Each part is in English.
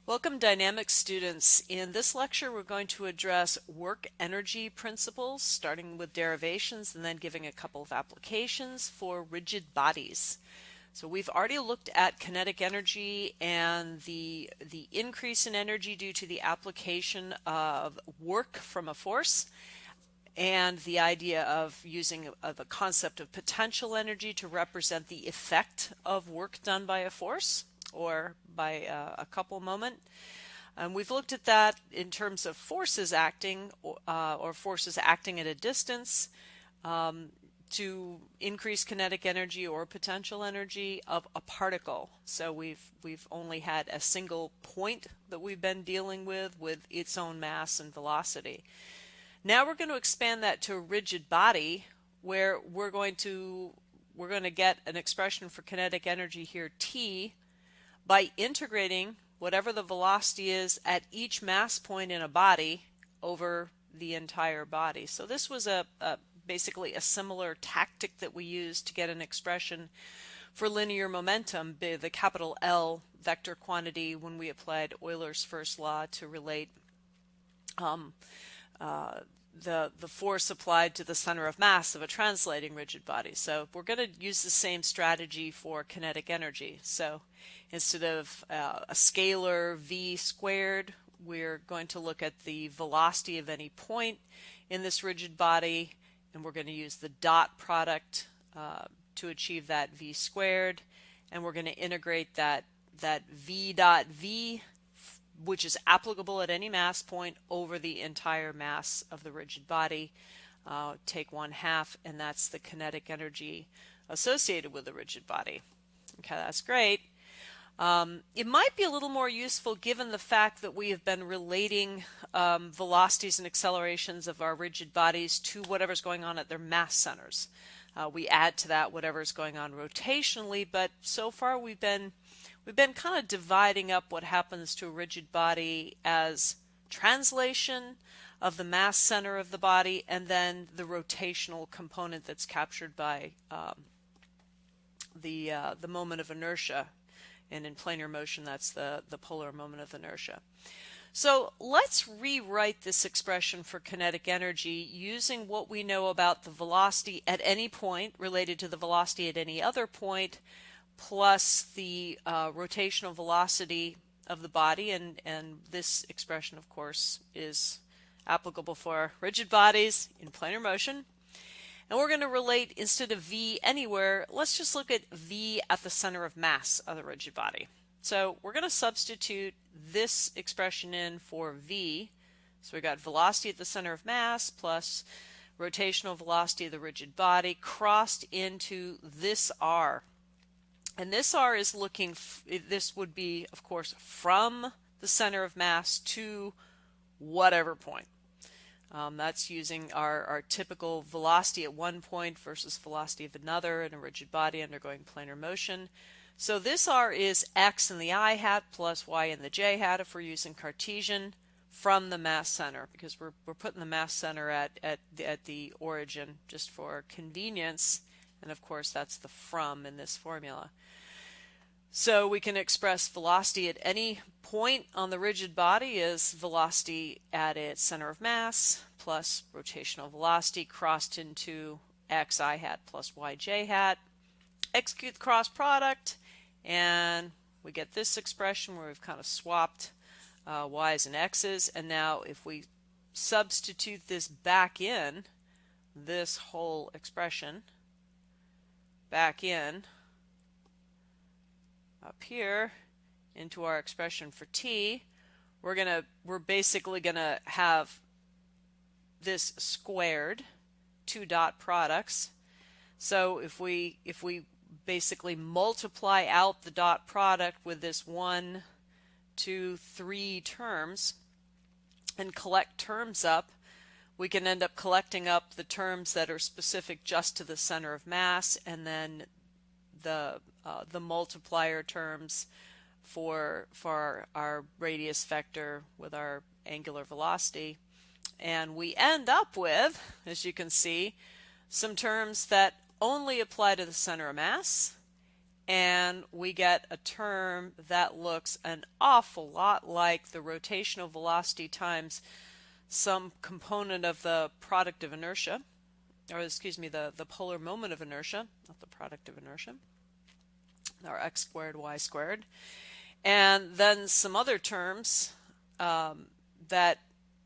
Welcome, dynamics students. In this lecture, we're going to address work energy principles, starting with derivations and then giving a couple of applications for rigid bodies. So we've already looked at kinetic energy and the increase in energy due to the application of work from a force, and the idea of using the concept of potential energy to represent the effect of work done by a force or by a couple moment. We've looked at that in terms of forces acting or forces acting at a distance to increase kinetic energy or potential energy of a particle. So we've only had a single point that we've been dealing with its own mass and velocity. Now we're going to expand that to a rigid body where we're going to get an expression for kinetic energy here, T, by integrating whatever the velocity is at each mass point in a body over the entire body. So this was basically a similar tactic that we used to get an expression for linear momentum, the capital L vector quantity, when we applied Euler's first law to relate the force applied to the center of mass of a translating rigid body. So we're going to use the same strategy for kinetic energy. So instead of a scalar v squared, we're going to look at the velocity of any point in this rigid body, and we're going to use the dot product to achieve that v squared, and we're going to integrate that v dot v, which is applicable at any mass point, over the entire mass of the rigid body. Take 1/2, and that's the kinetic energy associated with the rigid body. Okay, that's great. It might be a little more useful given the fact that we have been relating velocities and accelerations of our rigid bodies to whatever's going on at their mass centers. We add to that whatever's going on rotationally, but so far we've been kind of dividing up what happens to a rigid body as translation of the mass center of the body and then the rotational component that's captured by the moment of inertia. And in planar motion, that's the polar moment of inertia. So let's rewrite this expression for kinetic energy using what we know about the velocity at any point related to the velocity at any other point, plus the rotational velocity of the body, and this expression, of course, is applicable for rigid bodies in planar motion. And we're going to relate, instead of v anywhere, let's just look at v at the center of mass of the rigid body. So we're going to substitute this expression in for v. So we got velocity at the center of mass plus rotational velocity of the rigid body crossed into this r. And this r is looking, this would be, of course, from the center of mass to whatever point. That's using our typical velocity at one point versus velocity of another in a rigid body undergoing planar motion. So this r is x in the I hat plus y in the j hat if we're using Cartesian from the mass center, because we're putting the mass center at the origin just for convenience. And of course that's the from in this formula. So we can express velocity at any point on the rigid body as velocity at its center of mass plus rotational velocity crossed into xi hat plus yj hat. Execute the cross product, and we get this expression where we've kind of swapped y's and x's. And now if we substitute this back in, this whole expression back in up here into our expression for t, we're basically gonna have this squared, two dot products. So if we basically multiply out the dot product with this 1, 2, 3 terms and collect terms up, we can end up collecting up the terms that are specific just to the center of mass, and then the multiplier terms for our radius vector with our angular velocity. And we end up with, as you can see, some terms that only apply to the center of mass and we get a term that looks an awful lot like the rotational velocity times some component of the product of inertia, or excuse me, the polar moment of inertia, not the product of inertia, or x squared, y squared. And then some other terms that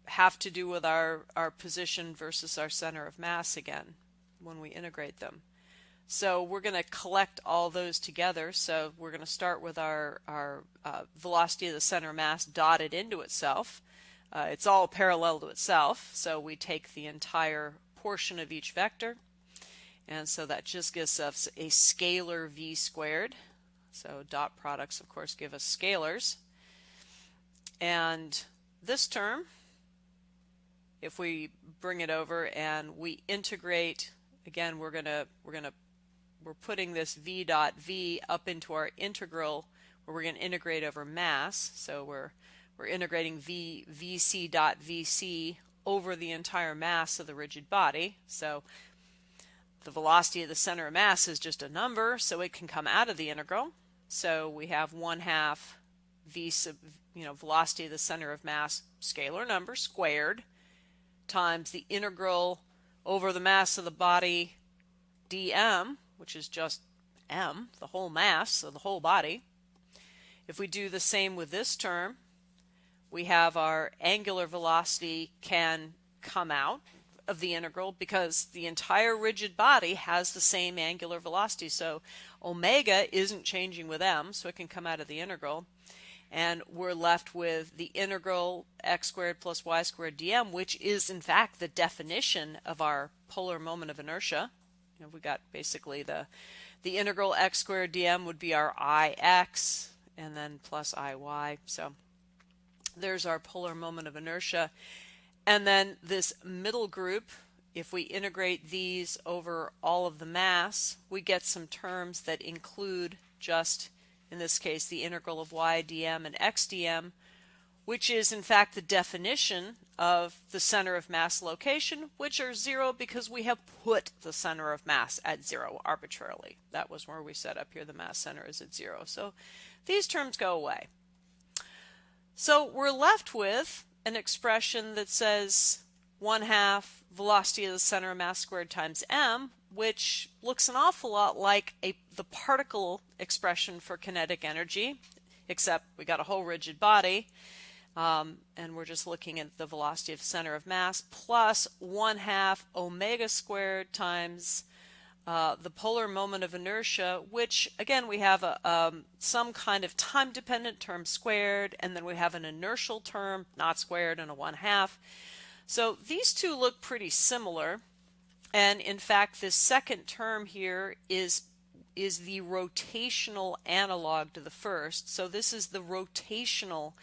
have to do with our position versus our center of mass again when we integrate them. So we're going to collect all those together. So we're going to start with our velocity of the center of mass dotted into itself. It's all parallel to itself, so we take the entire portion of each vector, and so that just gives us a scalar v squared. So dot products, of course, give us scalars. And this term, if we bring it over and we integrate, again, we're putting this v dot v up into our integral, where we're going to integrate over mass. So we're integrating vc dot vc over the entire mass of the rigid body. So the velocity of the center of mass is just a number, so it can come out of the integral. So we have 1/2 v sub, velocity of the center of mass, scalar number squared, times the integral over the mass of the body dm, which is just m, the whole mass of the whole body. If we do the same with this term, we have our angular velocity can come out of the integral because the entire rigid body has the same angular velocity. So omega isn't changing with m, so it can come out of the integral. And we're left with the integral x squared plus y squared dm, which is in fact the definition of our polar moment of inertia. We got basically the integral x squared dm would be our ix, and then plus iy. So there's our polar moment of inertia. And then this middle group, if we integrate these over all of the mass, we get some terms that include just, in this case, the integral of y dm and x dm, which is in fact the definition of the center of mass location, which are 0 because we have put the center of mass at 0 arbitrarily. That was where we set up here the mass center is at 0. So these terms go away. So we're left with an expression that says 1/2 velocity of the center of mass squared times m, which looks an awful lot like the particle expression for kinetic energy, except we got a whole rigid body, and we're just looking at the velocity of center of mass, plus 1/2 omega squared times the polar moment of inertia, which again we have some kind of time-dependent term squared, and then we have an inertial term not squared and a 1/2. So these two look pretty similar, and in fact this second term here is the rotational analog to the first. So this is the rotational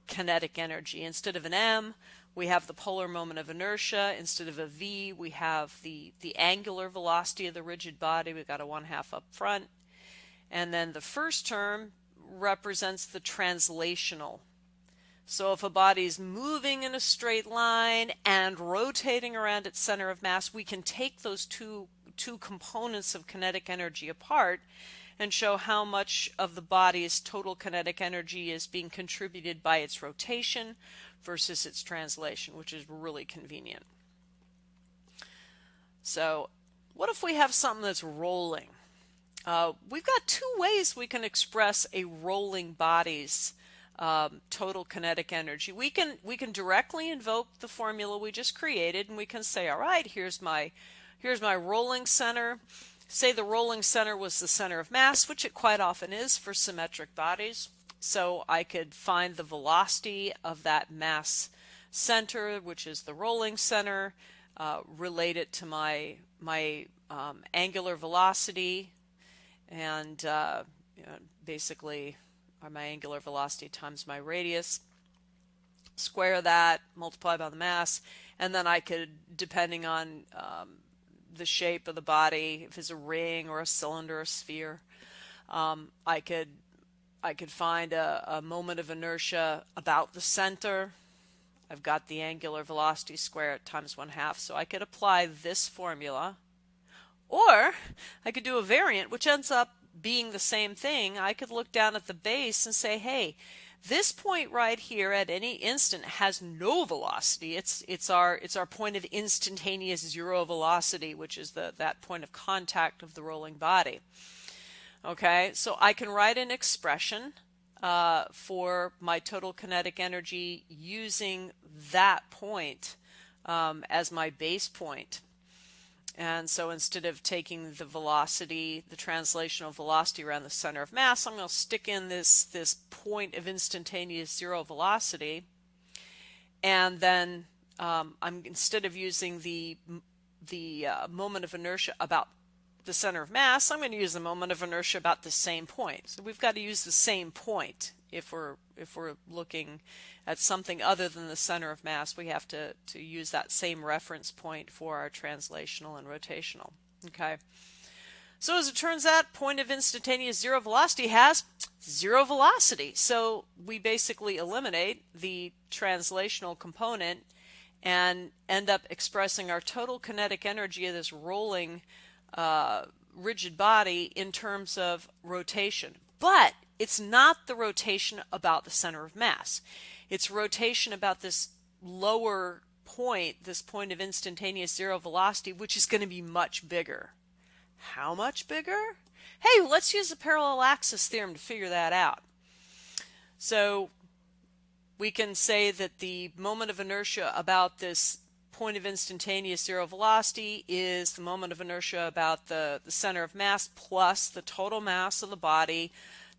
kinetic energy. Instead of an m, we have the polar moment of inertia. Instead of a v, we have the angular velocity of the rigid body. We've got a 1/2 up front. And then the first term represents the translational. So if a body is moving in a straight line and rotating around its center of mass, we can take those two components of kinetic energy apart and show how much of the body's total kinetic energy is being contributed by its rotation versus its translation, which is really convenient. So what if we have something that's rolling? We've got two ways we can express a rolling body's total kinetic energy. We can directly invoke the formula we just created, and we can say, all right, here's my rolling center. Say the rolling center was the center of mass, which it quite often is for symmetric bodies. So I could find the velocity of that mass center, which is the rolling center, relate it to my angular velocity, and basically my angular velocity times my radius, square that, multiply by the mass, and then I could, depending on the shape of the body, if it's a ring or a cylinder or a sphere, I could find a moment of inertia about the center. I've got the angular velocity squared times 1/2, so I could apply this formula. Or I could do a variant, which ends up being the same thing, I could look down at the base and say, hey, this point right here at any instant has no velocity. It's our point of instantaneous zero velocity, which is that point of contact of the rolling body. Okay, so I can write an expression for my total kinetic energy using that point as my base point. And so instead of taking the velocity, the translational velocity around the center of mass, I'm going to stick in this point of instantaneous zero velocity. And then instead of using the moment of inertia about the center of mass, I'm going to use the moment of inertia about the same point. So we've got to use the same point if we're looking at something other than the center of mass. We have to use that same reference point for our translational and rotational. Okay. So as it turns out, point of instantaneous zero velocity has zero velocity. So we basically eliminate the translational component and end up expressing our total kinetic energy of this rolling rigid body in terms of rotation. But it's not the rotation about the center of mass. It's rotation about this lower point, this point of instantaneous zero velocity, which is going to be much bigger. How much bigger? Hey, let's use the parallel axis theorem to figure that out. So we can say that the moment of inertia about this point of instantaneous zero velocity is the moment of inertia about the center of mass plus the total mass of the body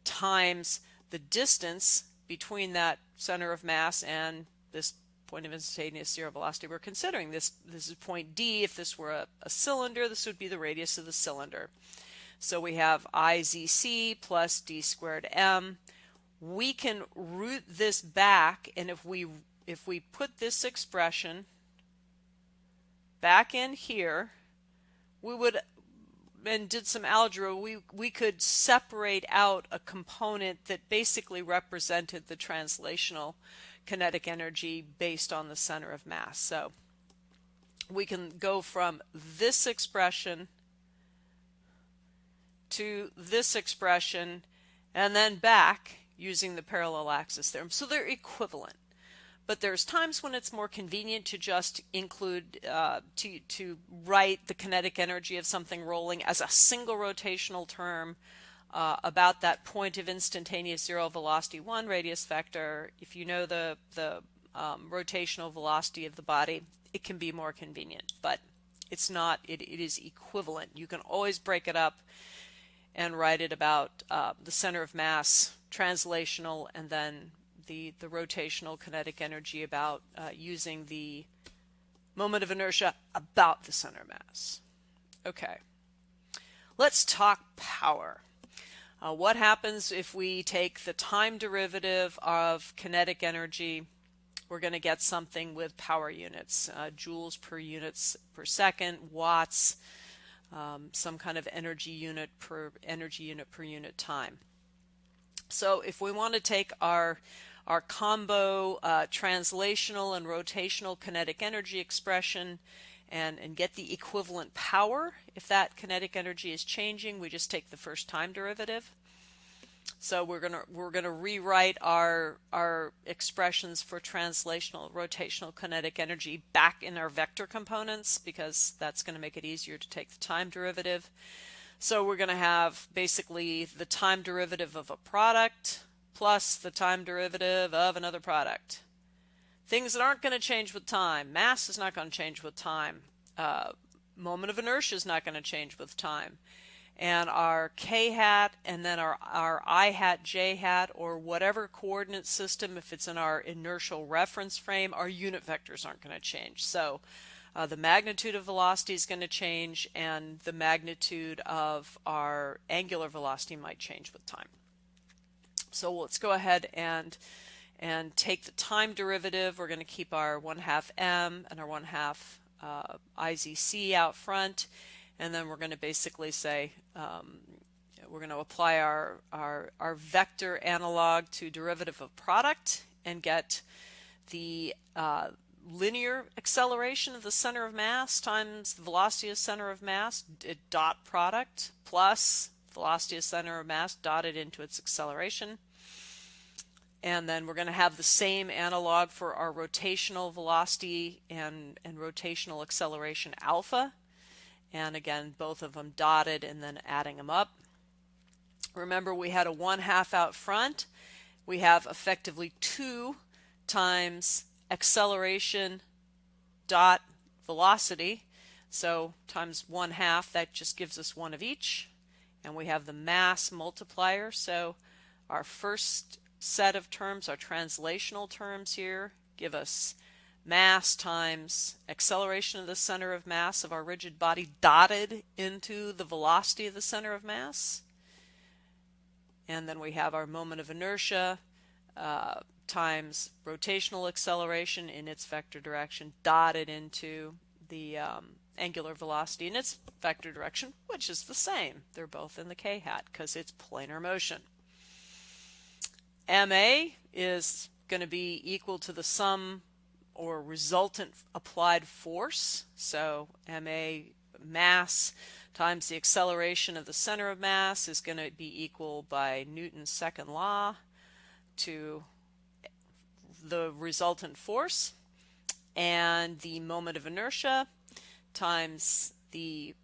times the distance between that center of mass and this point of instantaneous zero velocity we're considering. This is point D. If this were a cylinder, this would be the radius of the cylinder. So we have IZC plus D squared M. We can root this back, and if we put this expression back in here, we would, and did some algebra, we could separate out a component that basically represented the translational kinetic energy based on the center of mass. So we can go from this expression to this expression and then back using the parallel axis theorem. So they're equivalent. But there's times when it's more convenient to just include, to write the kinetic energy of something rolling as a single rotational term about that point of instantaneous zero velocity 1 radius vector. If you know the rotational velocity of the body, it can be more convenient, but it's not, it is equivalent. You can always break it up and write it about the center of mass, translational, and then the rotational kinetic energy about using the moment of inertia about the center of mass. Okay, let's talk power. What happens if we take the time derivative of kinetic energy? We're going to get something with power units, joules per units per second, watts, some kind of energy unit per unit time. So if we want to take our combo translational and rotational kinetic energy expression and get the equivalent power, if that kinetic energy is changing, we just take the first time derivative. So we're gonna rewrite our expressions for translational rotational kinetic energy back in our vector components, because that's going to make it easier to take the time derivative. So we're going to have basically the time derivative of a product plus the time derivative of another product. Things that aren't going to change with time. Mass is not going to change with time. Moment of inertia is not going to change with time. And our k hat and then our I hat, j hat, or whatever coordinate system, if it's in our inertial reference frame, our unit vectors aren't going to change. So the magnitude of velocity is going to change, and the magnitude of our angular velocity might change with time. So let's go ahead and take the time derivative. We're going to keep our 1/2 m and our 1/2 IZC out front, and then we're going to basically say we're going to apply our vector analog to derivative of product and get the linear acceleration of the center of mass times the velocity of center of mass, dot product, plus velocity of center of mass dotted into its acceleration. And then we're going to have the same analog for our rotational velocity and rotational acceleration alpha. And again, both of them dotted and then adding them up. Remember, we had a 1/2 out front. We have effectively 2 times acceleration dot velocity. So times 1/2, that just gives us 1 of each. And we have the mass multiplier. So our first set of terms, our translational terms here, give us mass times acceleration of the center of mass of our rigid body dotted into the velocity of the center of mass. And then we have our moment of inertia times rotational acceleration in its vector direction dotted into the angular velocity in its vector direction, which is the same. They're both in the k-hat because it's planar motion. MA is going to be equal to the sum or resultant applied force. So MA mass times the acceleration of the center of mass is going to be equal by Newton's second law to the resultant force, and the moment of inertia times the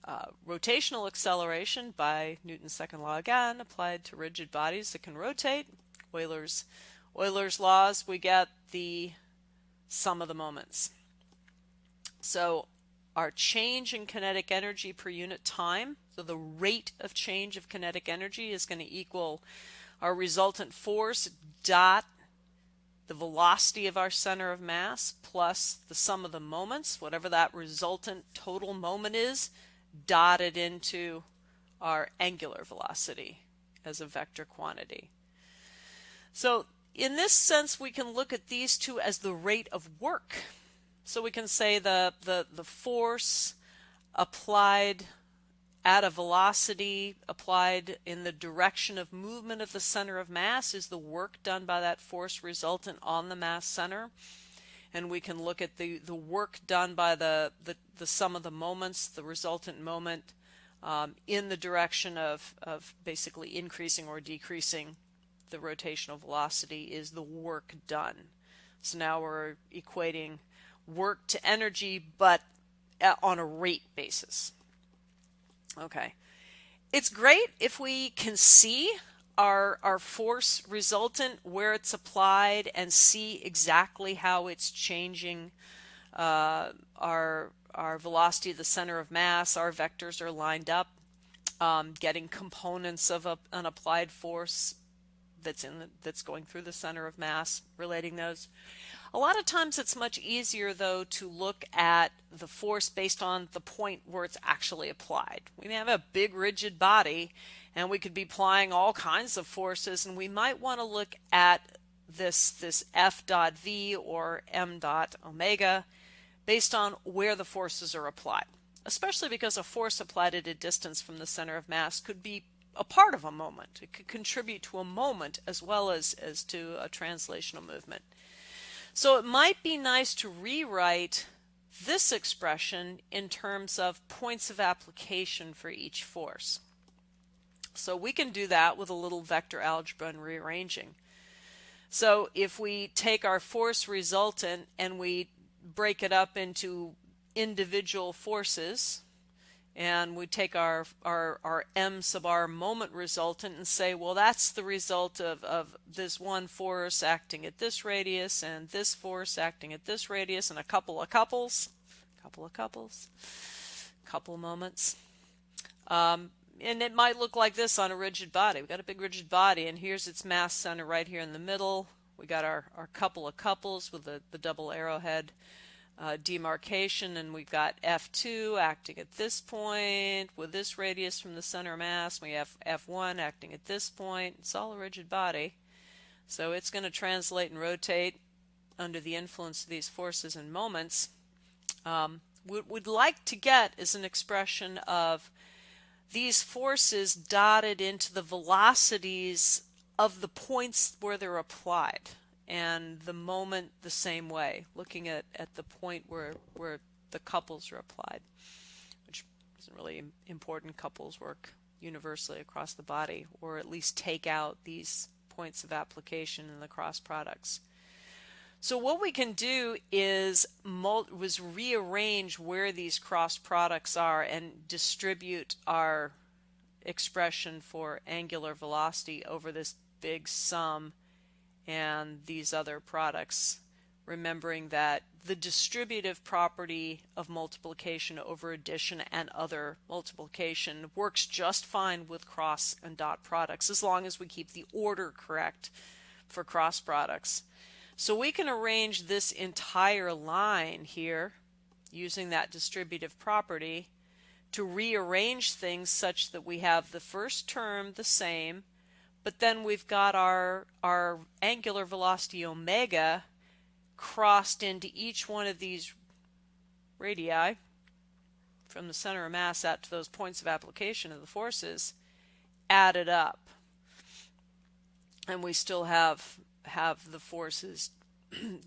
rotational acceleration by Newton's second law again applied to rigid bodies that can rotate. Euler's laws, we get the sum of the moments. So our change in kinetic energy per unit time, so the rate of change of kinetic energy is going to equal our resultant force dot the velocity of our center of mass plus the sum of the moments, whatever that resultant total moment is, dotted into our angular velocity as a vector quantity. So in this sense, we can look at these two as the rate of work. So we can say the force applied at a velocity applied in the direction of movement of the center of mass is the work done by that force resultant on the mass center. And we can look at the work done by the sum of the moments, the resultant moment, in the direction of basically increasing or decreasing the rotational velocity is the work done. So now we're equating work to energy, but on a rate basis. Okay. It's great if we can see our force resultant, where it's applied, and see exactly how it's changing our velocity of the center of mass. Our vectors are lined up, getting components of an applied force that's going through the center of mass, relating those. A lot of times it's much easier, though, to look at the force based on the point where it's actually applied. We may have a big rigid body and we could be applying all kinds of forces, and we might want to look at this F dot V or M dot omega based on where the forces are applied, especially because a force applied at a distance from the center of mass could be a part of a moment. It could contribute to a moment as well as to a translational movement. So it might be nice to rewrite this expression in terms of points of application for each force. So we can do that with a little vector algebra and rearranging. So if we take our force resultant and we break it up into individual forces, and we take our M sub r moment resultant and say, well, that's the result of this one force acting at this radius and this force acting at this radius and a couple of moments. And it might look like this on a rigid body. We've got a big rigid body, and here's its mass center right here in the middle. We got our couple of couples with the double arrowhead demarcation, and we've got F2 acting at this point with this radius from the center of mass. We have F1 acting at this point. It's all a rigid body, so it's going to translate and rotate under the influence of these forces and moments. What we'd like to get is an expression of these forces dotted into the velocities of the points where they're applied, and the moment the same way, looking at the point where the couples are applied, which isn't really important. Couples work universally across the body, or at least take out these points of application in the cross products. So what we can do is rearrange where these cross products are and distribute our expression for angular velocity over this big sum and these other products, remembering that the distributive property of multiplication over addition and other multiplication works just fine with cross and dot products as long as we keep the order correct for cross products. So we can arrange this entire line here using that distributive property to rearrange things such that we have the first term the same, but then we've got our angular velocity omega crossed into each one of these radii from the center of mass out to those points of application of the forces added up. And we still have the forces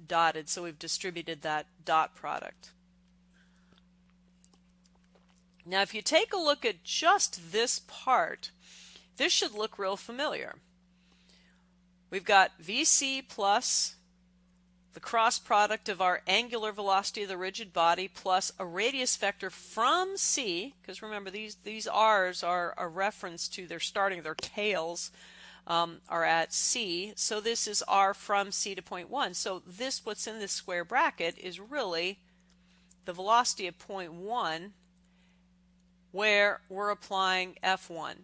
dotted, so we've distributed that dot product. Now if you take a look at just this part, this should look real familiar. We've got VC plus the cross product of our angular velocity of the rigid body plus a radius vector from C, because remember these R's are a reference to their tails are at C, so this is R from C to point 1. So this, what's in this square bracket, is really the velocity of point 1 where we're applying F1.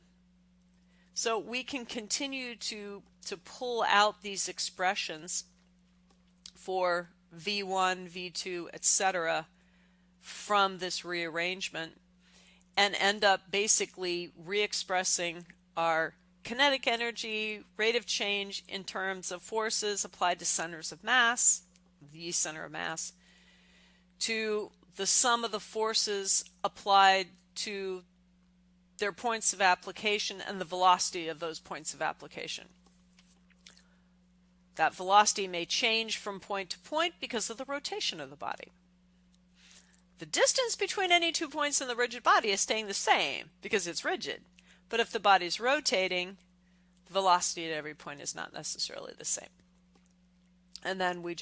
So we can continue to pull out these expressions for V1, V2, etc. from this rearrangement and end up basically re-expressing our kinetic energy, rate of change in terms of forces applied to centers of mass, the center of mass, to the sum of the forces applied to their points of application and the velocity of those points of application. That velocity may change from point to point because of the rotation of the body. The distance between any 2 points in the rigid body is staying the same because it's rigid. But if the body is rotating, the velocity at every point is not necessarily the same. And then we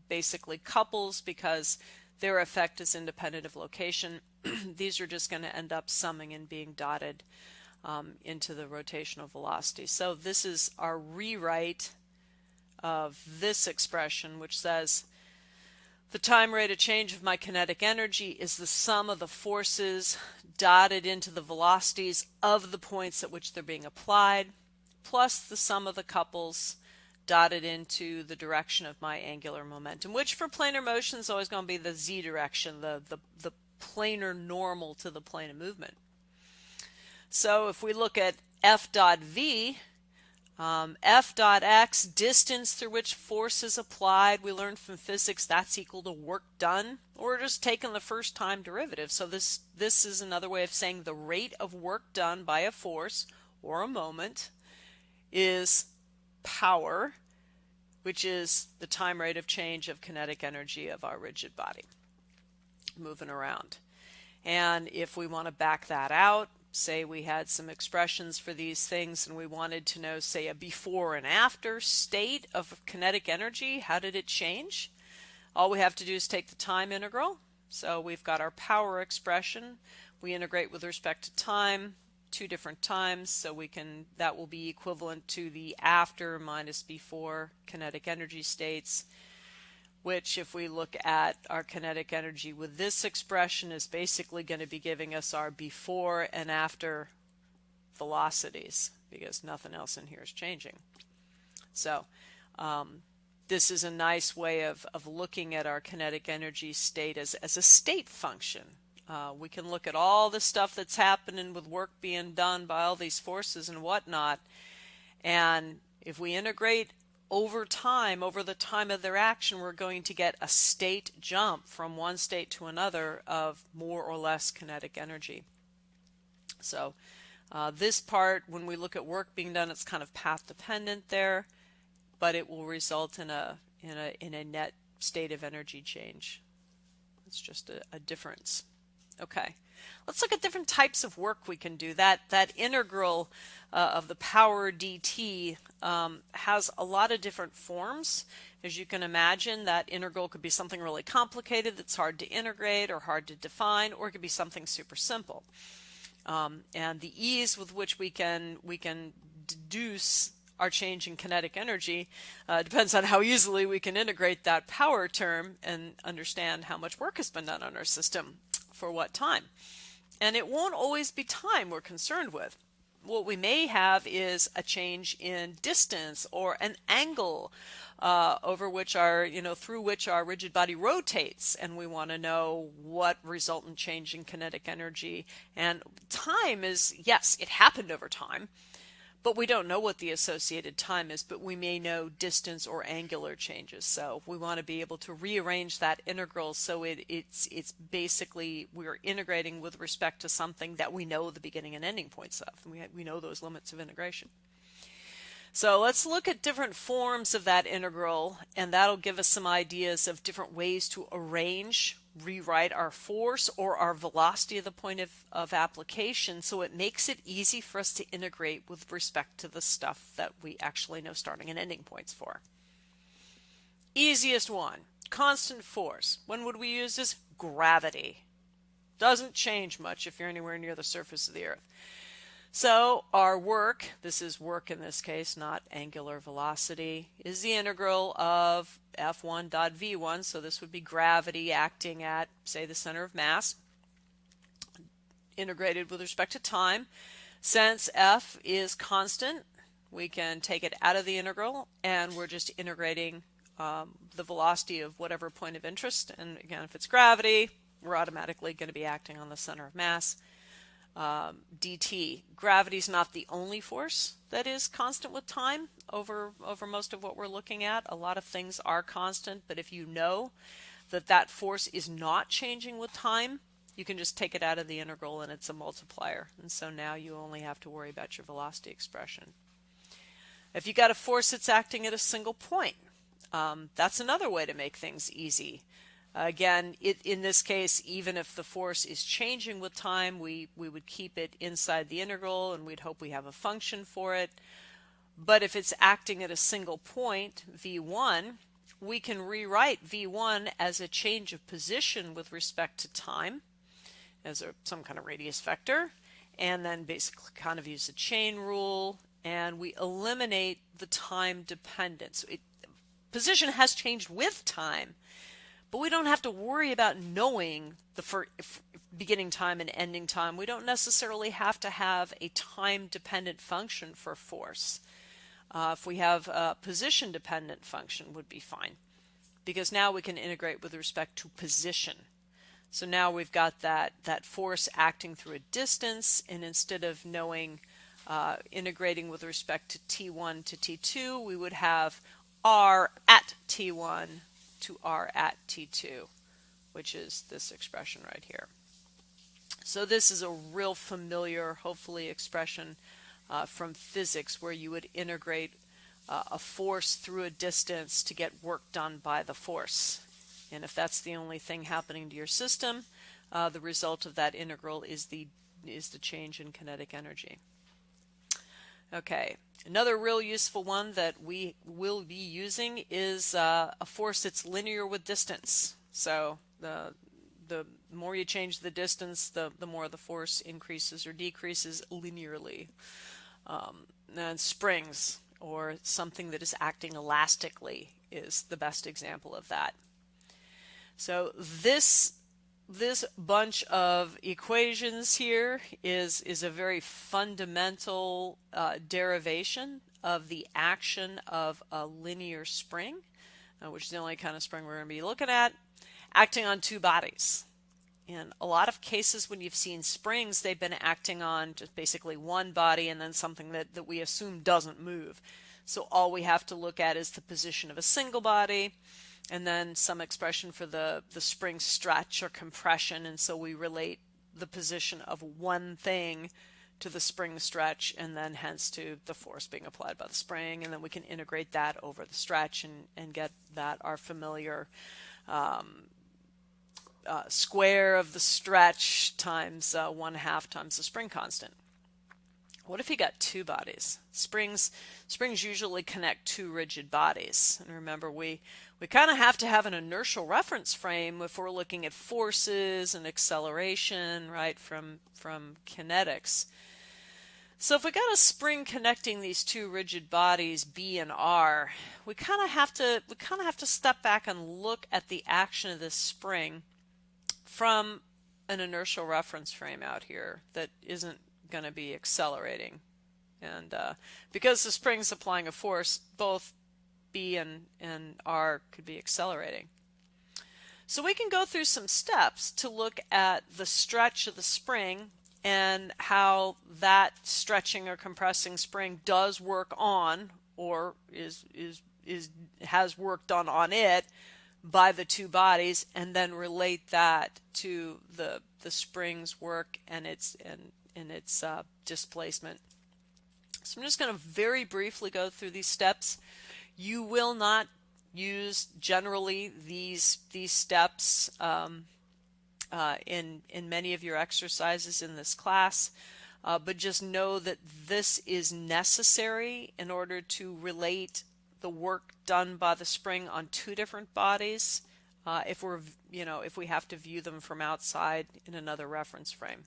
basically couples, because their effect is independent of location. These are just going to end up summing and being dotted into the rotational velocity. So this is our rewrite of this expression, which says the time rate of change of my kinetic energy is the sum of the forces dotted into the velocities of the points at which they're being applied, plus the sum of the couples dotted into the direction of my angular momentum, which for planar motion is always going to be the z direction, the planar normal to the plane of movement. So if we look at F dot V, F dot X, distance through which force is applied, we learned from physics that's equal to work done, or just taking the first time derivative. So this is another way of saying the rate of work done by a force or a moment is power, which is the time rate of change of kinetic energy of our rigid body moving around. And if we want to back that out, say we had some expressions for these things and we wanted to know, say, a before and after state of kinetic energy, how did it change? All we have to do is take the time integral. So we've got our power expression. We integrate with respect to time, 2 different times, so that will be equivalent to the after minus before kinetic energy states, which, if we look at our kinetic energy with this expression, is basically going to be giving us our before and after velocities, because nothing else in here is changing. So this is a nice way of looking at our kinetic energy state as a state function. We can look at all the stuff that's happening with work being done by all these forces and whatnot, and if we integrate over time, over the time of their action, we're going to get a state jump from one state to another of more or less kinetic energy. So this part, when we look at work being done, it's kind of path dependent there, but it will result in a net state of energy change. It's just a difference Okay, let's look at different types of work we can do. That integral of the power dt has a lot of different forms. As you can imagine, that integral could be something really complicated that's hard to integrate or hard to define, or it could be something super simple. And the ease with which we can deduce our change in kinetic energy depends on how easily we can integrate that power term and understand how much work has been done on our system for what time. And it won't always be time we're concerned with. What we may have is a change in distance or an angle over which through which our rigid body rotates, and we want to know what resultant change in kinetic energy. And time is, yes, it happened over time, but we don't know what the associated time is, but we may know distance or angular changes. So we want to be able to rearrange that integral so it's basically we're integrating with respect to something that we know the beginning and ending points of. We know those limits of integration. So let's look at different forms of that integral, and that'll give us some ideas of different ways to rewrite our force or our velocity at the point of application, so it makes it easy for us to integrate with respect to the stuff that we actually know starting and ending points for. Easiest one, constant force. When would we use this? Gravity. Doesn't change much if you're anywhere near the surface of the Earth. So our work, this is work in this case, not angular velocity, is the integral of F1 dot V1. So this would be gravity acting at, say, the center of mass, integrated with respect to time. Since F is constant, we can take it out of the integral, and we're just integrating the velocity of whatever point of interest. And again, if it's gravity, we're automatically going to be acting on the center of mass. dt. Gravity is not the only force that is constant with time over most of what we're looking at. A lot of things are constant, but if you know that force is not changing with time, you can just take it out of the integral and it's a multiplier. And so now you only have to worry about your velocity expression. If you got a force that's acting at a single point, that's another way to make things easy. Again, in this case, even if the force is changing with time, we would keep it inside the integral, and we'd hope we have a function for it. But if it's acting at a single point, v1, we can rewrite v1 as a change of position with respect to time, as some kind of radius vector, and then basically kind of use a chain rule, and we eliminate the time dependence. Position has changed with time, but we don't have to worry about knowing the beginning time and ending time. We don't necessarily have to have a time-dependent function for force. If we have a position-dependent function would be fine, because now we can integrate with respect to position. So now we've got that force acting through a distance, and instead of knowing integrating with respect to T1 to T2, we would have R at T1 to R at T2, which is this expression right here. So this is a real familiar, hopefully, expression from physics, where you would integrate a force through a distance to get work done by the force. And if that's the only thing happening to your system, the result of that integral is the change in kinetic energy. Okay, another real useful one that we will be using is a force that's linear with distance. So the more you change the distance, the more the force increases or decreases linearly. And springs, or something that is acting elastically, is the best example of that. So this bunch of equations here is a very fundamental derivation of the action of a linear spring, which is the only kind of spring we're going to be looking at, acting on two bodies. In a lot of cases when you've seen springs, they've been acting on just basically one body and then something that we assume doesn't move. So all we have to look at is the position of a single body, and then some expression for the spring stretch or compression, and so we relate the position of one thing to the spring stretch, and then hence to the force being applied by the spring, and then we can integrate that over the stretch and get that our familiar square of the stretch times 1/2 times the spring constant. What if you got two bodies? Springs usually connect two rigid bodies. And remember, we kind of have to have an inertial reference frame if we're looking at forces and acceleration, right, from kinetics. So if we got a spring connecting these two rigid bodies, B and R, we kind of have to step back and look at the action of this spring from an inertial reference frame out here that isn't going to be accelerating. And because the spring's applying a force, both B and R could be accelerating. So we can go through some steps to look at the stretch of the spring and how that stretching or compressing spring does work on, or has work done on it by the two bodies, and then relate that to the spring's work and its displacement. So I'm just going to very briefly go through these steps. You will not use generally these steps in many of your exercises in this class, but just know that this is necessary in order to relate the work done by the spring on two different bodies if we have to view them from outside in another reference frame.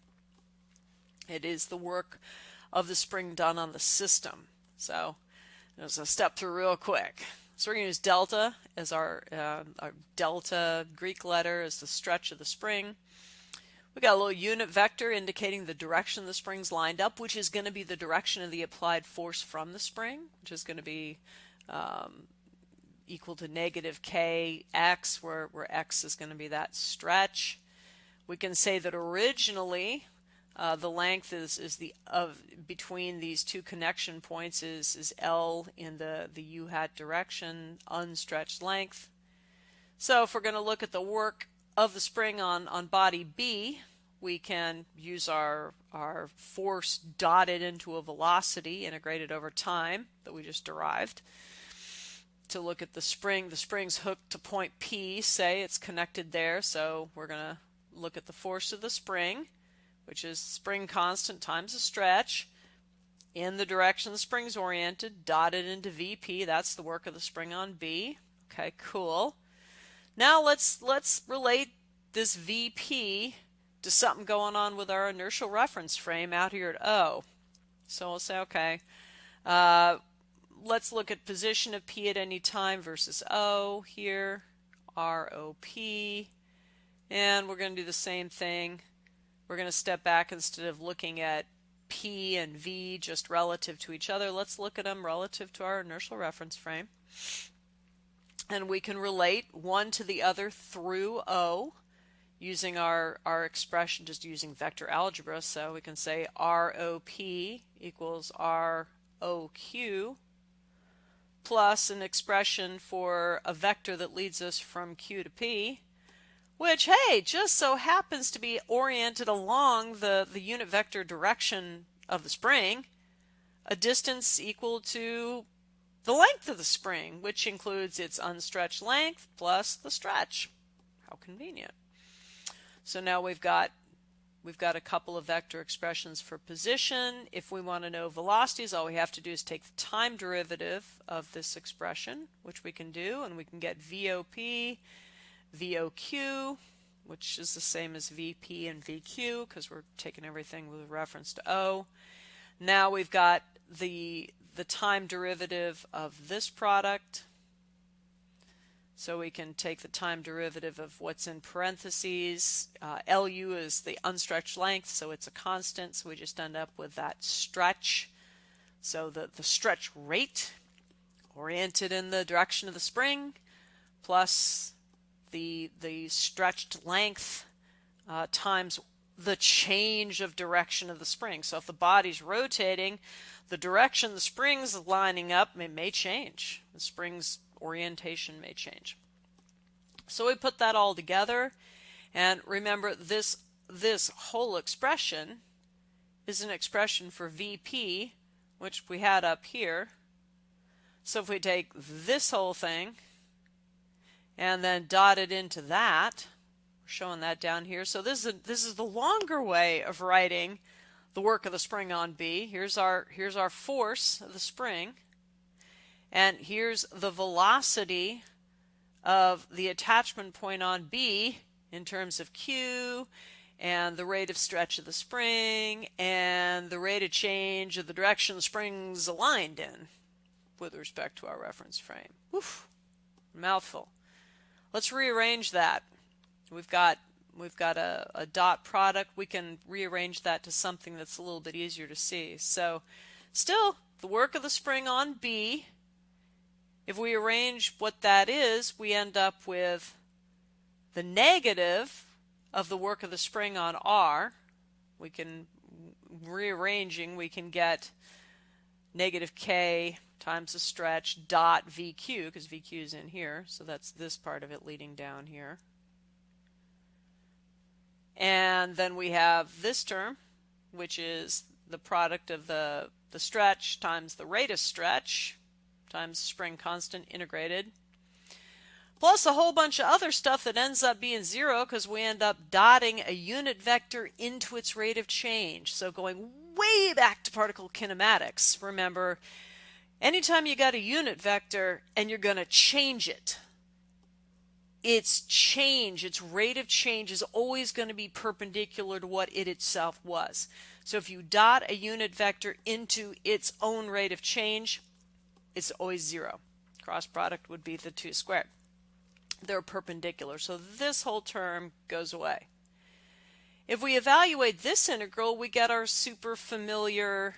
It is the work of the spring done on the system. So there's a step through real quick. So we're going to use delta as our delta Greek letter as the stretch of the spring. We got a little unit vector indicating the direction the spring's lined up, which is going to be the direction of the applied force from the spring, which is going to be equal to negative kx, where x is going to be that stretch. We can say that originally the length is between these two connection points is L in the u hat direction, unstretched length. So if we're going to look at the work of the spring on body B, we can use our force dotted into a velocity integrated over time that we just derived to look at the spring. The spring's hooked to point P, say it's connected there, so we're going to look at the force of the spring, which is spring constant times the stretch in the direction the spring's oriented, dotted into VP. That's the work of the spring on B. Okay, cool. Now let's relate this VP to something going on with our inertial reference frame out here at O. So we'll say, okay, let's look at position of P at any time versus O here, ROP, and we're going to do the same thing. We're going to step back. Instead of looking at P and V just relative to each other, let's look at them relative to our inertial reference frame. And we can relate one to the other through O using our expression, just using vector algebra. So we can say ROP equals ROQ plus an expression for a vector that leads us from Q to P, which, hey, just so happens to be oriented along the unit vector direction of the spring, a distance equal to the length of the spring, which includes its unstretched length plus the stretch. How convenient. So now we've got a couple of vector expressions for position. If we want to know velocities, all we have to do is take the time derivative of this expression, which we can do, and we can get VOP, VOQ, which is the same as VP and VQ because we're taking everything with reference to O. Now we've got the time derivative of this product. So we can take the time derivative of what's in parentheses. LU is the unstretched length, so it's a constant, so we just end up with that stretch. So the stretch rate oriented in the direction of the spring plus the stretched length times the change of direction of the spring. So if the body's rotating, the direction the spring's lining up may change. The spring's orientation may change. So we put that all together, and remember this whole expression is an expression for VP, which we had up here. So if we take this whole thing and then dot it into that, or showing that down here. So this is the longer way of writing the work of the spring on B. Here's our force of the spring, and here's the velocity of the attachment point on B in terms of Q, and the rate of stretch of the spring, and the rate of change of the direction the spring's aligned in with respect to our reference frame. Oof, mouthful. Let's rearrange that. We've got a dot product. We can rearrange that to something that's a little bit easier to see. So still, the work of the spring on B, if we arrange what that is, we end up with the negative of the work of the spring on R. We can, rearranging, we can get negative K times the stretch dot VQ, because VQ is in here, so that's this part of it leading down here. And then we have this term, which is the product of the stretch times the rate of stretch times spring constant integrated, plus a whole bunch of other stuff that ends up being zero because we end up dotting a unit vector into its rate of change. So going way back to particle kinematics, remember, anytime you got a unit vector and you're going to change it, its rate of change is always going to be perpendicular to what it itself was. So if you dot a unit vector into its own rate of change, it's always zero. Cross product would be the 2 squared. They're perpendicular, so this whole term goes away. If we evaluate this integral, we get our super familiar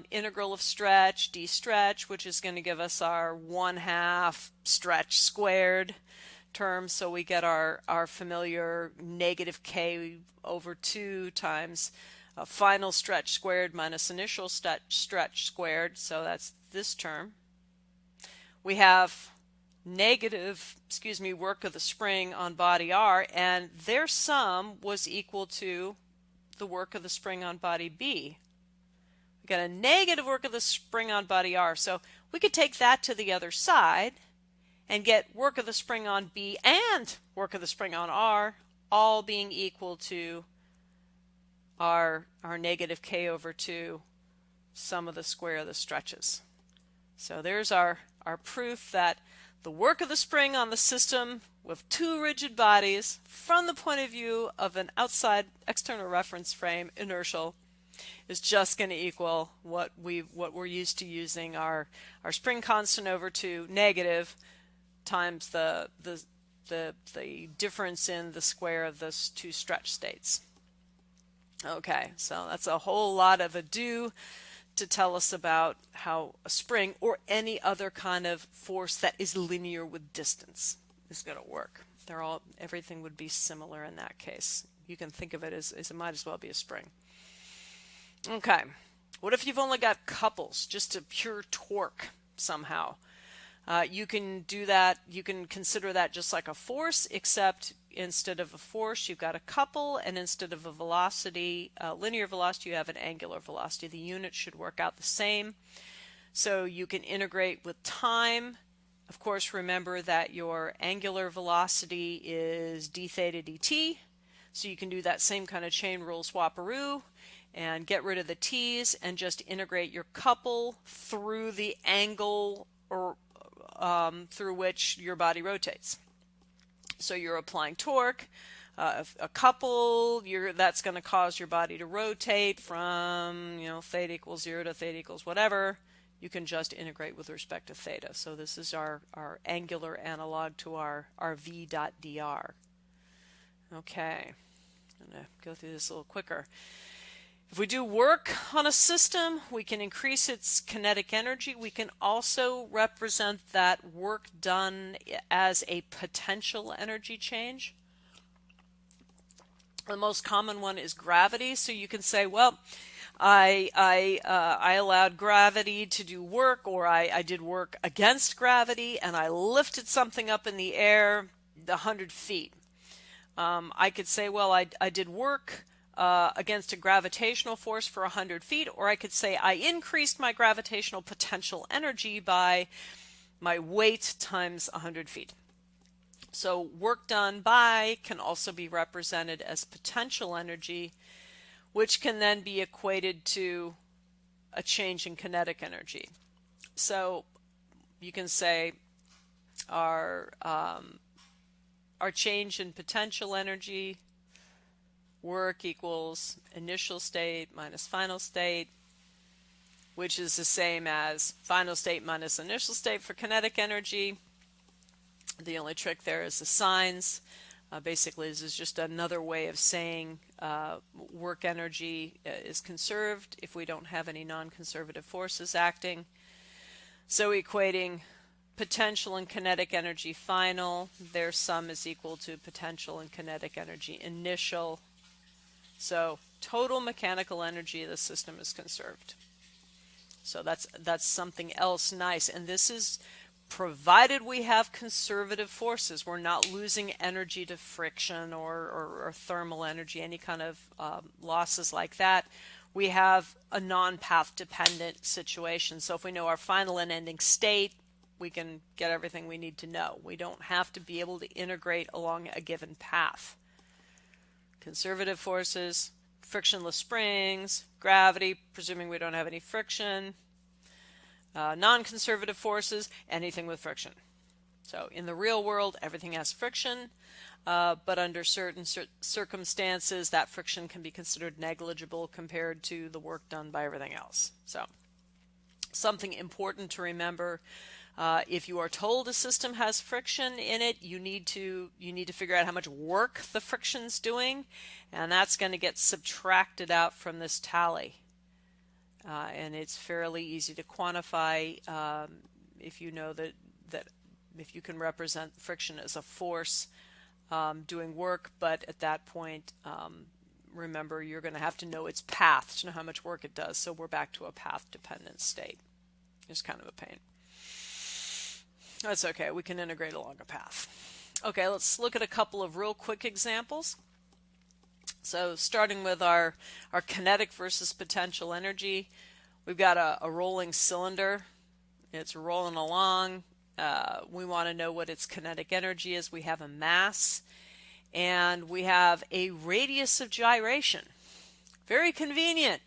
integral of stretch, d stretch, which is going to give us our 1/2 stretch squared term. So we get our familiar negative k over 2 times final stretch squared minus initial stretch squared. So that's this term. We have negative, work of the spring on body R, and their sum was equal to the work of the spring on body B. We got a negative work of the spring on body R, so we could take that to the other side and get work of the spring on B and work of the spring on R all being equal to our negative k over 2 sum of the square of the stretches. So there's our proof that the work of the spring on the system with 2 rigid bodies from the point of view of an outside external reference frame, inertial, is just going to equal what we're used to using our spring constant over 2 negative times the difference in the square of those 2 stretch states. Okay, so that's a whole lot of ado to tell us about how a spring or any other kind of force that is linear with distance is going to work. Everything would be similar in that case. You can think of it as it might as well be a spring. Okay, what if you've only got couples, just a pure torque somehow? You can do that, you can consider that just like a force, except instead of a force you've got a couple, and instead of a velocity, linear velocity, you have an angular velocity. The units should work out the same. So you can integrate with time. Of course, remember that your angular velocity is d theta dt, so you can do that same kind of chain rule swaparoo and get rid of the t's and just integrate your couple through the angle or through which your body rotates. So you're applying torque, a couple, that's going to cause your body to rotate from theta equals 0 to theta equals whatever. You can just integrate with respect to theta. So this is our angular analog to our v dot dr. Okay, I'm going to go through this a little quicker. If we do work on a system, we can increase its kinetic energy. We can also represent that work done as a potential energy change. The most common one is gravity. So you can say, well, I allowed gravity to do work, or I did work against gravity, and I lifted something up in the air 100 feet. I could say, well, I did work against a gravitational force for 100 feet, or I could say I increased my gravitational potential energy by my weight times 100 feet. So work done by can also be represented as potential energy, which can then be equated to a change in kinetic energy. So you can say our change in potential energy, work equals initial state minus final state, which is the same as final state minus initial state for kinetic energy. The only trick there is the signs. Basically, this is just another way of saying work energy is conserved if we don't have any non-conservative forces acting. So equating potential and kinetic energy final, their sum is equal to potential and kinetic energy initial. So total mechanical energy of the system is conserved. So that's something else nice. And this is provided we have conservative forces. We're not losing energy to friction or thermal energy, any kind of losses like that. We have a non-path dependent situation. So if we know our final and ending state, we can get everything we need to know. We don't have to be able to integrate along a given path. Conservative forces, frictionless springs, gravity, presuming we don't have any friction, non-conservative forces, anything with friction. So in the real world, everything has friction, but under certain circumstances, that friction can be considered negligible compared to the work done by everything else. So something important to remember. If you are told a system has friction in it, you need to figure out how much work the friction's doing, and that's going to get subtracted out from this tally. And it's fairly easy to quantify if you know that if you can represent friction as a force doing work, but at that point, remember, you're going to have to know its path to know how much work it does. So we're back to a path-dependent state. It's kind of a pain. That's okay. We can integrate along a path. Okay, let's look at a couple of real quick examples. So starting with our kinetic versus potential energy, we've got a rolling cylinder. It's rolling along. We want to know what its kinetic energy is. We have a mass, and we have a radius of gyration. Very convenient,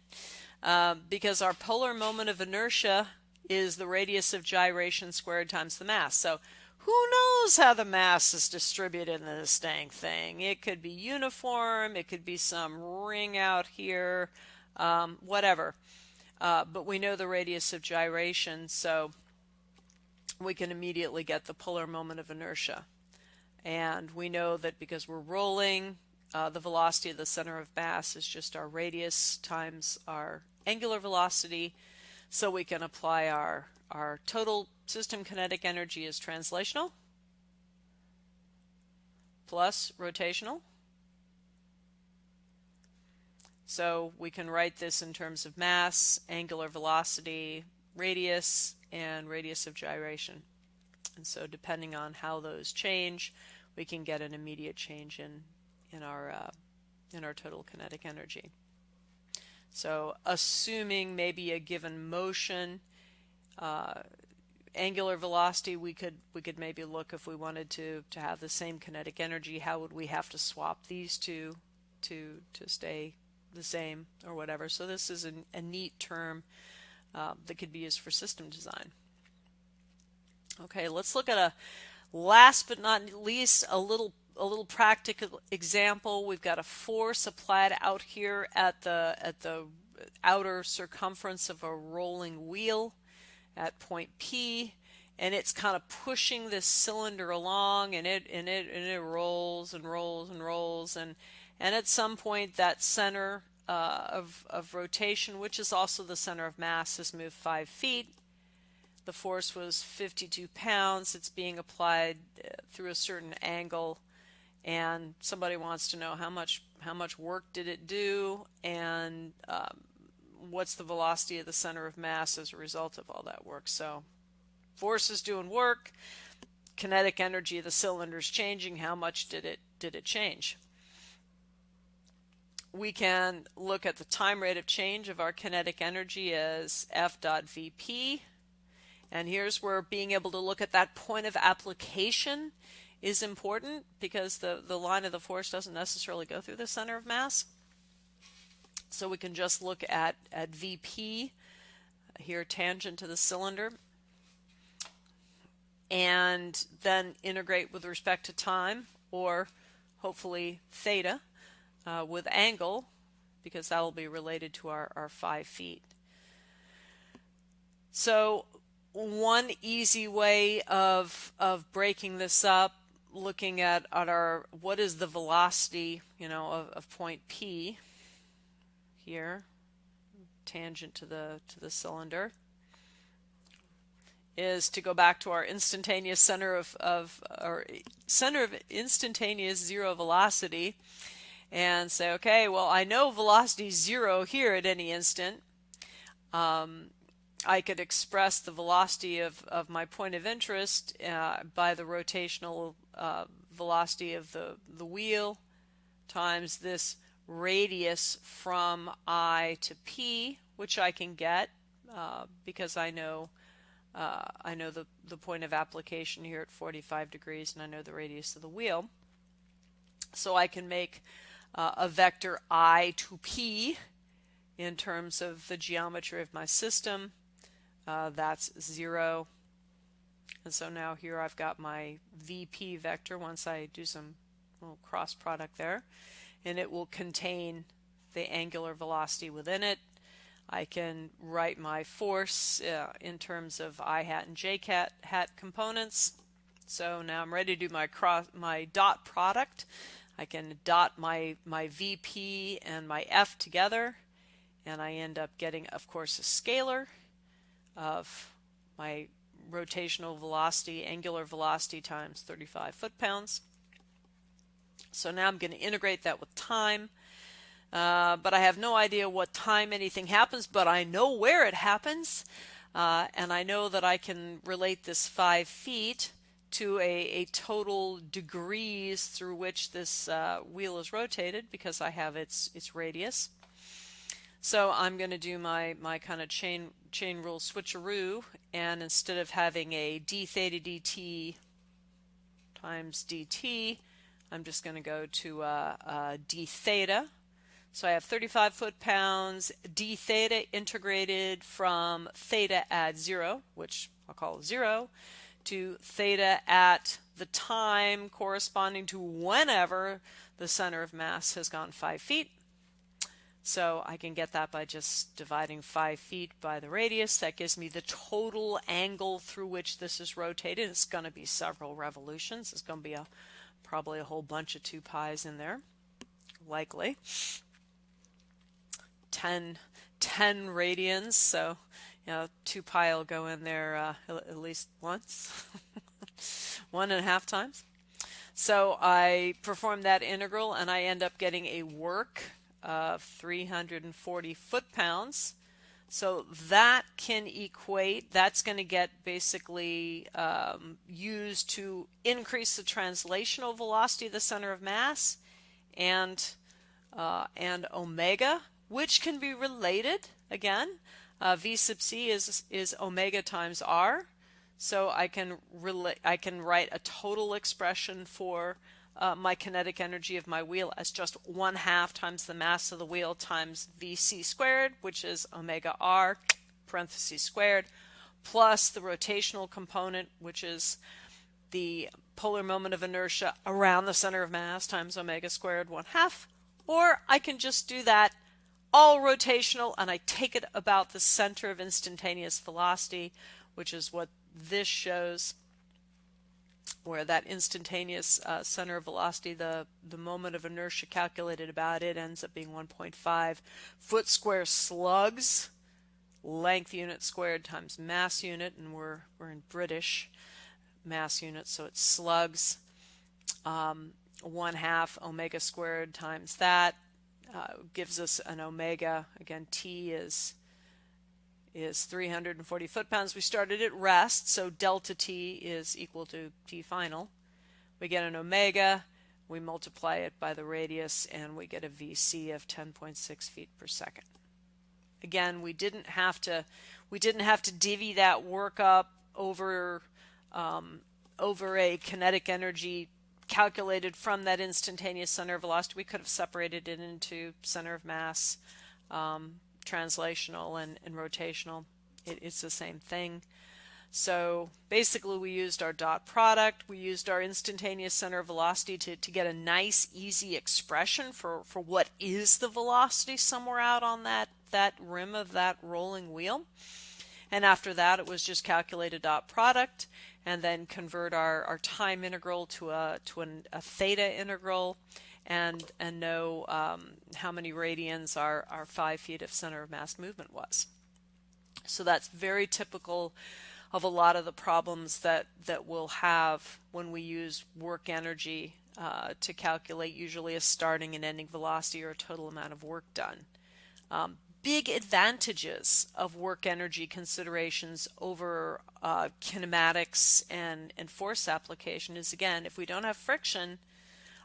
because our polar moment of inertia is the radius of gyration squared times the mass. So who knows how the mass is distributed in this dang thing? It could be uniform, it could be some ring out here, whatever. But we know the radius of gyration, so we can immediately get the polar moment of inertia. And we know that because we're rolling, the velocity of the center of mass is just our radius times our angular velocity. So we can apply our total system kinetic energy as translational plus rotational. So we can write this in terms of mass, angular velocity, radius, and radius of gyration. And so depending on how those change, we can get an immediate change in our total kinetic energy. So assuming maybe a given motion, angular velocity, we could maybe look if we wanted to have the same kinetic energy, how would we have to swap these two to stay the same or whatever. So this is a neat term that could be used for system design. Okay, let's look at a last but not least a little practical example. We've got a force applied out here at the outer circumference of a rolling wheel at point P, and it's kind of pushing this cylinder along, and it rolls and rolls and rolls, and at some point that center of rotation, which is also the center of mass, has moved 5 feet. The force was 52 pounds. It's being applied through a certain angle, and somebody wants to know how much work did it do, and what's the velocity of the center of mass as a result of all that work. So force is doing work, kinetic energy of the cylinder is changing. How much did it change? We can look at the time rate of change of our kinetic energy as F dot Vp. And here's where being able to look at that point of application is important because the line of the force doesn't necessarily go through the center of mass. So we can just look at VP here, tangent to the cylinder, and then integrate with respect to time, or hopefully theta with angle, because that will be related to our 5 feet. So one easy way of breaking this up, looking at our, what is the velocity, of point P here, tangent to the cylinder, is to go back to our instantaneous center of instantaneous zero velocity and say, okay, well, I know velocity is 0 here at any instant. I could express the velocity of my point of interest by the rotational velocity of the wheel times this radius from I to P, which I can get because I know the point of application here at 45 degrees, and I know the radius of the wheel. So I can make a vector I to P in terms of the geometry of my system. That's 0. And so now here I've got my VP vector once I do some little cross product there, and it will contain the angular velocity within it. I can write my force in terms of I hat and j hat components. So now I'm ready to do my dot product. I can dot my VP and my F together, and I end up getting, of course, a scalar of my rotational velocity, angular velocity times 35 foot-pounds. So now I'm going to integrate that with time. But I have no idea what time anything happens, but I know where it happens, and I know that I can relate this 5 feet to a total degrees through which this wheel is rotated, because I have its radius. So I'm going to do my kind of chain rule switcheroo, and instead of having a d theta dt times dt, I'm just going to go to d theta. So I have 35 foot-pounds, d theta integrated from theta at 0, which I'll call 0, to theta at the time corresponding to whenever the center of mass has gone 5 feet. So I can get that by just dividing 5 feet by the radius. That gives me the total angle through which this is rotated. It's going to be several revolutions. It's going to be probably a whole bunch of 2 pi's in there, likely. 10 radians, so 2 pi will go in there at least once, 1.5 times. So I perform that integral, and I end up getting a work of 340 foot-pounds. So that can equate, that's going to get basically used to increase the translational velocity of the center of mass, and omega, which can be related again. V sub c is omega times r, so I can write a total expression for my kinetic energy of my wheel as just 1/2 times the mass of the wheel times Vc squared, which is omega r parentheses squared, plus the rotational component, which is the polar moment of inertia around the center of mass times omega squared 1/2. Or I can just do that all rotational, and I take it about the center of instantaneous velocity, which is what this shows, where that instantaneous center of velocity, the moment of inertia calculated about it, ends up being 1.5 foot square slugs, length unit squared times mass unit, and we're in British mass units, so it's slugs. 1/2 omega squared times that gives us an omega. Again, T is 340 foot-pounds. We started at rest, so delta T is equal to T final. We get an omega, we multiply it by the radius, and we get a VC of 10.6 feet per second. Again, we didn't have to divvy that work up over over a kinetic energy calculated from that instantaneous center of velocity. We could have separated it into center of mass, translational, and rotational. It's the same thing. So basically we used our dot product, we used our instantaneous center of velocity to get a nice easy expression for what is the velocity somewhere out on that rim of that rolling wheel. And after that it was just calculate a dot product and then convert our time integral to a theta integral and know how many radians our 5 feet of center of mass movement was. So that's very typical of a lot of the problems that we'll have when we use work energy to calculate usually a starting and ending velocity or a total amount of work done. Big advantages of work energy considerations over kinematics and force application is, again, if we don't have friction,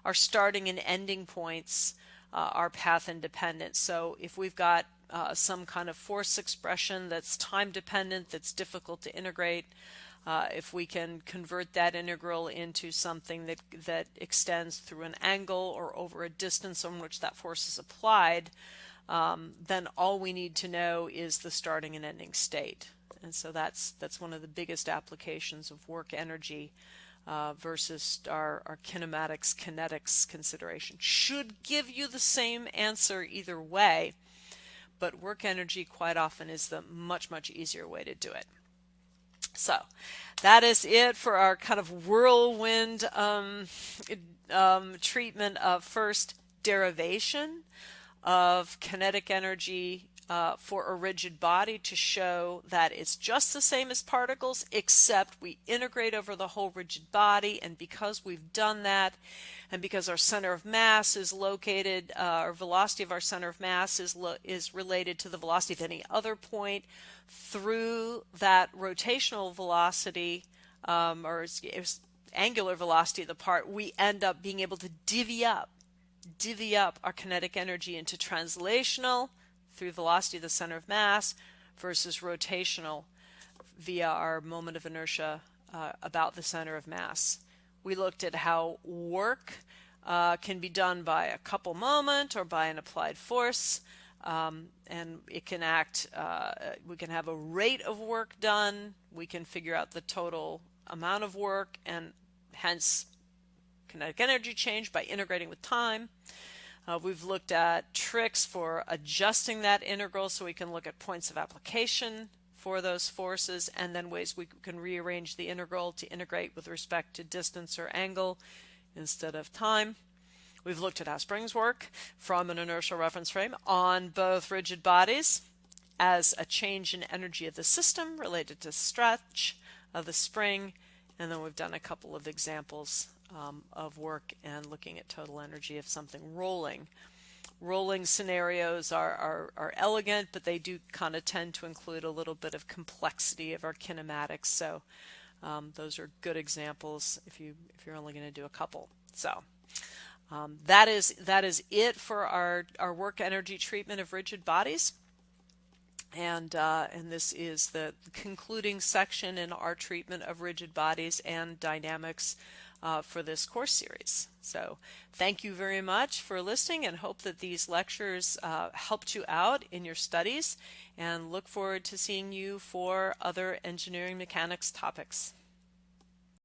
our starting and ending points are path independent. So if we've got some kind of force expression that's time dependent, that's difficult to integrate, if we can convert that integral into something that extends through an angle or over a distance on which that force is applied, then all we need to know is the starting and ending state. And so that's one of the biggest applications of work energy versus our kinematics, kinetics consideration. Should give you the same answer either way, but work energy quite often is the much easier way to do it. So that is it for our kind of whirlwind treatment of first derivation of kinetic energy for a rigid body to show that it's just the same as particles, except we integrate over the whole rigid body. And because we've done that, and because our center of mass is located, our velocity of our center of mass is related to the velocity of any other point through that rotational velocity or angular velocity of the part, we end up being able to divvy up our kinetic energy into translational through velocity of the center of mass versus rotational via our moment of inertia about the center of mass. We looked at how work can be done by a couple moment or by an applied force, and it can act, we can have a rate of work done, we can figure out the total amount of work and hence kinetic energy change by integrating with time. We've looked at tricks for adjusting that integral so we can look at points of application for those forces, and then ways we can rearrange the integral to integrate with respect to distance or angle instead of time. We've looked at how springs work from an inertial reference frame on both rigid bodies as a change in energy of the system related to stretch of the spring, and then we've done a couple of examples of work and looking at total energy of something rolling. Rolling scenarios are elegant, but they do kind of tend to include a little bit of complexity of our kinematics. So those are good examples if you're only going to do a couple. So that is it for our work energy treatment of rigid bodies. And this is the concluding section in our treatment of rigid bodies and dynamics for this course series. So thank you very much for listening, and hope that these lectures helped you out in your studies, and look forward to seeing you for other engineering mechanics topics.